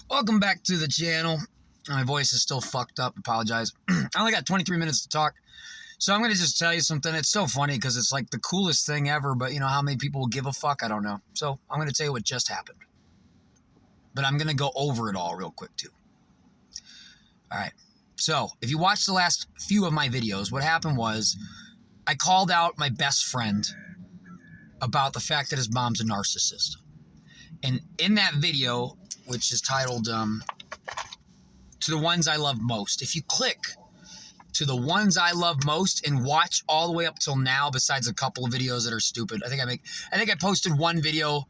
Welcome back to the channel. My voice is still fucked up. Apologize. I only got 23 minutes to talk. So I'm going to just tell you something. It's so funny because it's like the coolest thing ever, but you know how many people will give a fuck? I don't know. So I'm going to tell you what just happened. But I'm going to go over it all real quick too. All right. So if you watched the last few of my videos, what happened was I called out my best friend about the fact that his mom's a narcissist. And in that video, which is titled To the Ones I Love Most, if you click to the ones I love most and watch all the way up till now, besides a couple of videos that are stupid. I think I posted one video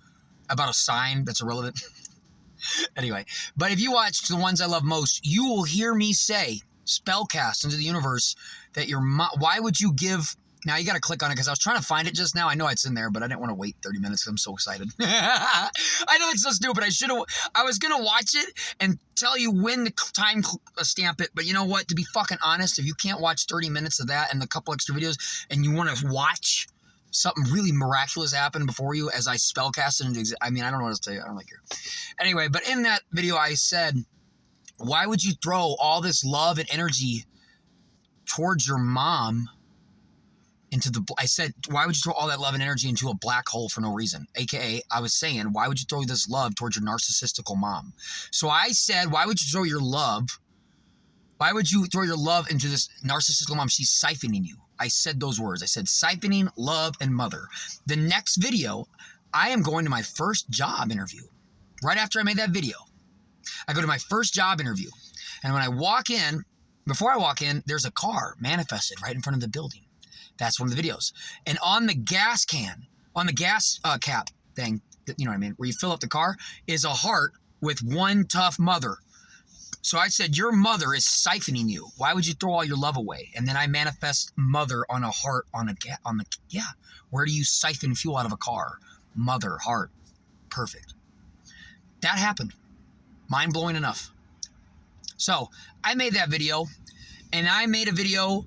about a sign that's irrelevant. Anyway, but if you watch the ones I love most, you will hear me say, spellcast into the universe, that your mom, why would you give, now you got to click on it because I was trying to find it just now. I know it's in there, but I didn't want to wait 30 minutes because I'm so excited. I know it's so stupid. I was going to watch it and tell you when to time stamp it, but you know what? To be fucking honest, if you can't watch 30 minutes of that and a couple extra videos and you want to watch something really miraculous happen before you as I spellcast it into I mean, I don't know what to tell you. I don't like your. Anyway, but in that video I said, why would you throw all this love and energy towards your mom I said, why would you throw all that love and energy into a black hole for no reason? AKA, I was saying, why would you throw this love towards your narcissistical mom? So I said, why would you throw your love into this narcissistic mom? She's siphoning you. I said those words. I said siphoning, love, and mother. The next video, I am going to my first job interview. Right after I made that video, I go to my first job interview. And when I walk in, before I walk in, there's a car manifested right in front of the building. That's one of the videos. And on the gas can, on the gas cap thing, you know what I mean, where you fill up the car, is a heart with one tough mother. So I said, your mother is siphoning you. Why would you throw all your love away? And then I manifest mother on a heart where do you siphon fuel out of a car? Mother, heart. Perfect. That happened. Mind-blowing enough. So I made that video, and I made a video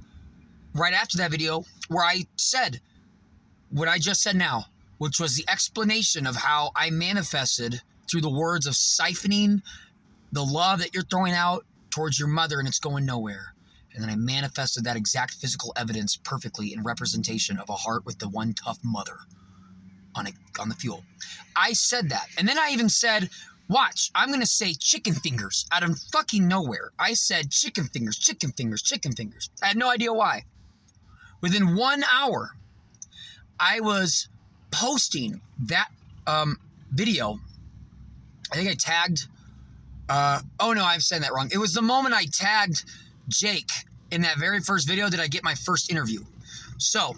right after that video where I said what I just said now, which was the explanation of how I manifested through the words of siphoning the love that you're throwing out towards your mother and it's going nowhere. And then I manifested that exact physical evidence perfectly in representation of a heart with the one tough mother on the fuel. I said that. And then I even said, watch, I'm going to say chicken fingers out of fucking nowhere. I said chicken fingers, chicken fingers, chicken fingers. I had no idea why. Within 1 hour, I was posting that video. I think I tagged, oh no, I'm saying that wrong. It was the moment I tagged Jake in that very first video that I get my first interview. So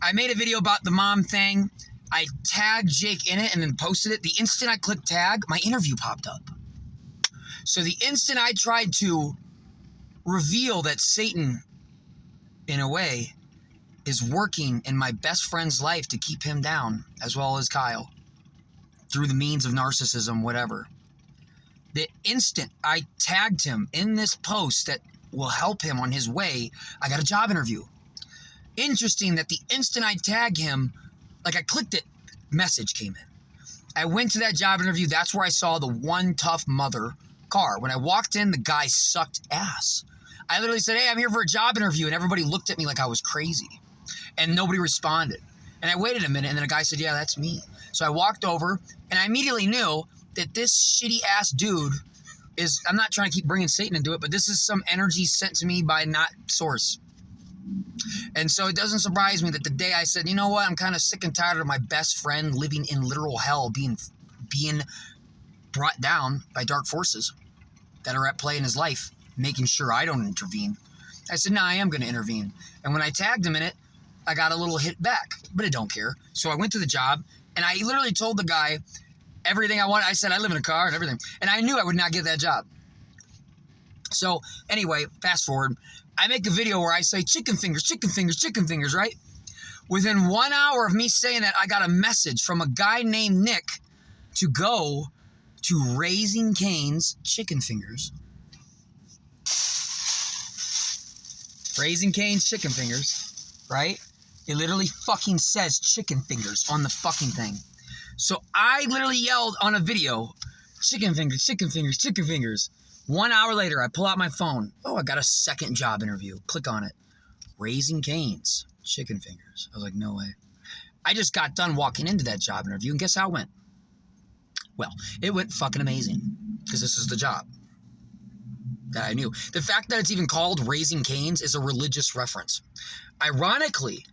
I made a video about the mom thing. I tagged Jake in it and then posted it. The instant I clicked tag, my interview popped up. So the instant I tried to reveal that Satan, in a way, is working in my best friend's life to keep him down, as well as Kyle, through the means of narcissism, whatever. The instant I tagged him in this post that will help him on his way, I got a job interview. Interesting that the instant I tagged him, like I clicked it, message came in. I went to that job interview. That's where I saw the one tough mother car. When I walked in, the guy sucked ass. I literally said, hey, I'm here for a job interview. And everybody looked at me like I was crazy. And nobody responded. And I waited a minute, and then a guy said, yeah, that's me. So I walked over, and I immediately knew that this shitty-ass dude is, I'm not trying to keep bringing Satan into it, but this is some energy sent to me by not source. And so it doesn't surprise me that the day I said, you know what, I'm kind of sick and tired of my best friend living in literal hell, being brought down by dark forces that are at play in his life, making sure I don't intervene. I said, no, I am going to intervene. And when I tagged him in it, I got a little hit back, but I don't care. So I went to the job, and I literally told the guy everything I wanted. I said, I live in a car and everything. And I knew I would not get that job. So anyway, fast forward. I make a video where I say chicken fingers, chicken fingers, chicken fingers, right? Within 1 hour of me saying that, I got a message from a guy named Nick to go to Raising Cane's Chicken Fingers. Raising Cane's Chicken Fingers, right? It literally fucking says chicken fingers on the fucking thing. So I literally yelled on a video, Chicken fingers, chicken fingers, chicken fingers. 1 hour later, I pull out my phone. Oh, I got a second job interview. Click on it. Raising Cane's, chicken fingers. I was like, no way. I just got done walking into that job interview, and guess how it went? Well, it went fucking amazing, because this is the job that I knew. The fact that it's even called Raising Cane's is a religious reference. Ironically,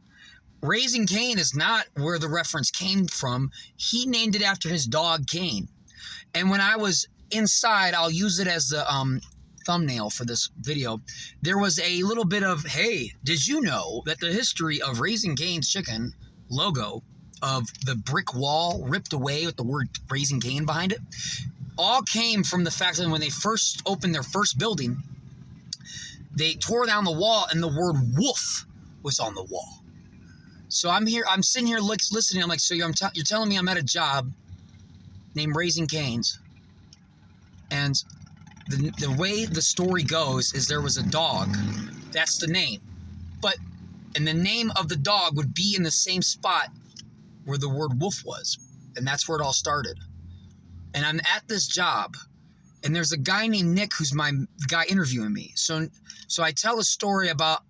Raising Cain is not where the reference came from. He named it after his dog, Cain. And when I was inside, I'll use it as the thumbnail for this video. There was a little bit of, hey, did you know that the history of Raising Cane's chicken logo of the brick wall ripped away with the word Raising Cain behind it all came from the fact that when they first opened their first building, they tore down the wall and the word wolf was on the wall. So I'm sitting here listening. I'm like, so you're telling me I'm at a job named Raising Cane's, and the way the story goes is there was a dog. That's the name. And the name of the dog would be in the same spot where the word wolf was. And that's where it all started. And I'm at this job, and there's a guy named Nick who's the guy interviewing me. So I tell a story about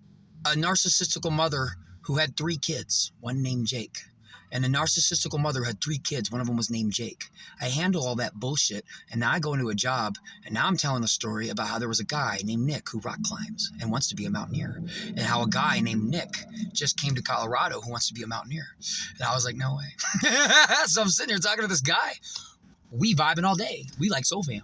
a narcissistical mother who had 3 kids, one named Jake. And the narcissistical mother had 3 kids. One of them was named Jake. I handle all that bullshit, and now I go into a job, and now I'm telling a story about how there was a guy named Nick who rock climbs and wants to be a mountaineer, and how a guy named Nick just came to Colorado who wants to be a mountaineer. And I was like, no way. So I'm sitting here talking to this guy. We vibing all day. We like Soul Fam.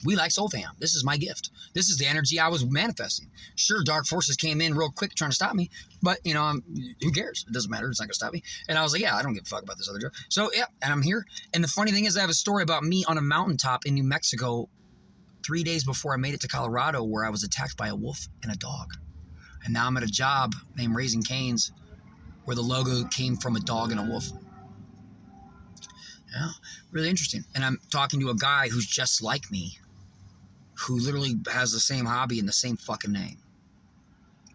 We like Soul Fam. This is my gift. This is the energy I was manifesting. Sure, dark forces came in real quick trying to stop me, but, who cares? It doesn't matter. It's not going to stop me. And I was like, yeah, I don't give a fuck about this other job. So, yeah, and I'm here. And the funny thing is I have a story about me on a mountaintop in New Mexico 3 days before I made it to Colorado where I was attacked by a wolf and a dog. And now I'm at a job named Raising Cane's where the logo came from a dog and a wolf. Yeah, really interesting. And I'm talking to a guy who's just like me, who literally has the same hobby and the same fucking name.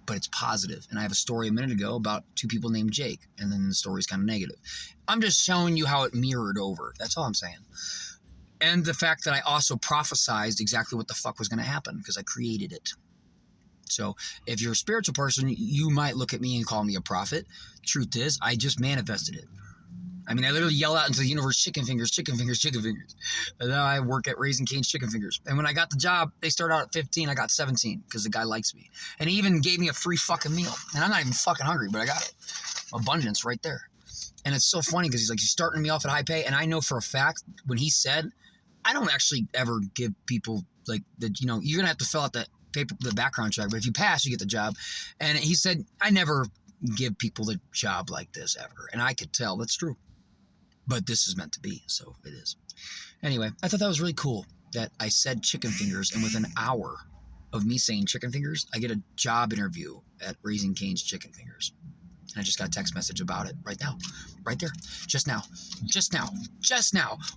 But it's positive. And I have a story a minute ago about 2 people named Jake, and then the story's kind of negative. I'm just showing you how it mirrored over. That's all I'm saying. And the fact that I also prophesized exactly what the fuck was going to happen, because I created it. So if you're a spiritual person, you might look at me and call me a prophet. Truth is, I just manifested it. I mean, I literally yell out into the universe, chicken fingers, chicken fingers, chicken fingers. And now I work at Raising Cane's Chicken Fingers. And when I got the job, they started out at 15. I got 17 because the guy likes me. And he even gave me a free fucking meal. And I'm not even fucking hungry, but I got it. Abundance right there. And it's so funny because he's like, you're starting me off at high pay. And I know for a fact when he said, I don't actually ever give people like that, you're going to have to fill out the background check. But if you pass, you get the job. And he said, I never give people the job like this ever. And I could tell that's true. But this is meant to be, so it is. Anyway, I thought that was really cool that I said chicken fingers, and within an hour of me saying chicken fingers, I get a job interview at Raising Cane's Chicken Fingers. And I just got a text message about it right now. Right there. Just now.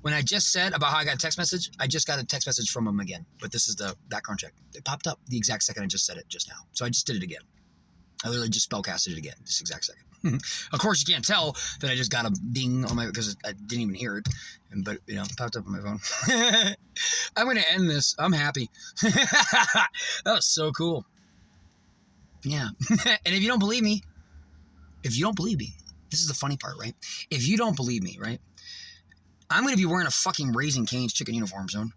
When I just said about how I got a text message, I just got a text message from him again. But this is the background check. It popped up the exact second I just said it just now. So I just did it again. I literally just spellcasted it again, this exact second. Of course, you can't tell that I just got a ding on because I didn't even hear it. But, it popped up on my phone. I'm going to end this. I'm happy. That was so cool. Yeah. And if you don't believe me, this is the funny part, right? If you don't believe me, right, I'm going to be wearing a fucking Raising Cane's chicken uniform soon.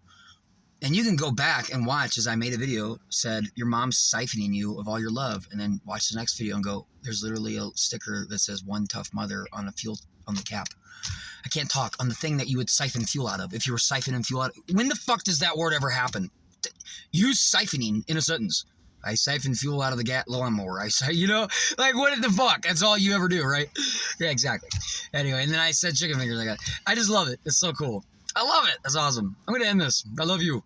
And you can go back and watch as I made a video said, your mom's siphoning you of all your love. And then watch the next video and go, there's literally a sticker that says one tough mother on the cap. I can't talk. On the thing that you would siphon fuel out of. If you were siphoning fuel out of. When the fuck does that word ever happen? Use siphoning in a sentence. I siphon fuel out of the lawnmower. Like what the fuck? That's all you ever do, right? Yeah, exactly. Anyway, and then I said chicken fingers. I just love it. It's so cool. I love it. That's awesome. I'm going to end this. I love you.